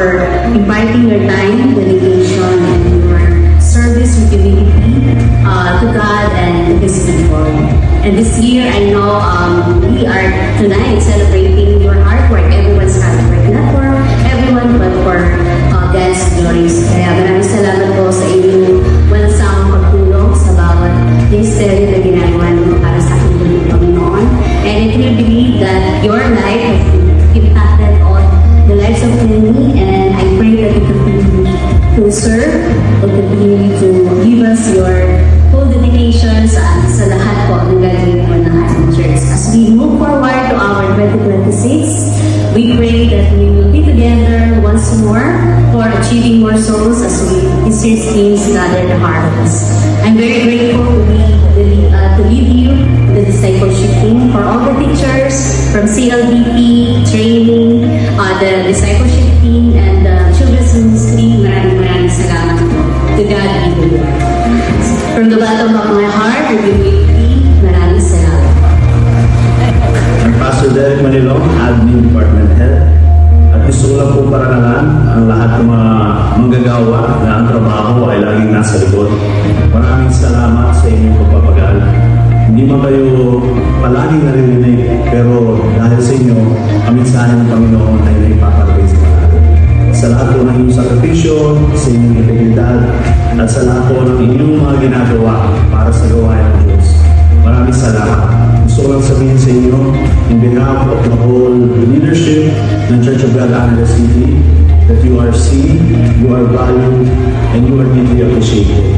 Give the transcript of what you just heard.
for imparting your time, dedication, and your service with humility to God and to His people. And this year, I know we are tonight celebrating your hard work, everyone's hard work, not for everyone, but for God's glories. Kaya maraming salamat po sa inyong walang sawang pagtulong sa bawat ministeryo na ginagawa niyo para sa ating Panginoon. And I truly believe that your life has impacted on the lives of many, and I pray that you continue to serve, to continue to give us your full dedication sa lahat po ng gagawin po ng ating church. As we move forward to our 2026, we pray that we will be together once more for achieving more souls as this year's teams gather the harvest. I'm very grateful to lead you the discipleship team, for all the teachers from CLDP, training, the discipleship team, and the children's ministry. Maraming salamat po. To God be the glory. From the bottom of my heart, I maraming salamat. I'm Pastor Derek Manilong, Admin Department Head. At gusto ko lang po parangalan ang lahat ng mga manggagawa na ang trabaho ay laging nasa likod. Maraming salamat sa inyong pagpapagal. Hindi man kayo palagi naririnig, pero dahil sa inyo, ang mensahe ng Panginoon ay naipapalagay sa malalim. Sa lahat po ng inyong sakripisyo, sa inyong integridad, at sa lahat po ng inyong mga ginagawa para sa gawain ng Diyos. Maraming salamat. Gusto ko lang sabihin sa inyo, in behalf of the whole leadership ng Church of God Angeles City, that you are seen, you are valued, and you are deeply appreciated.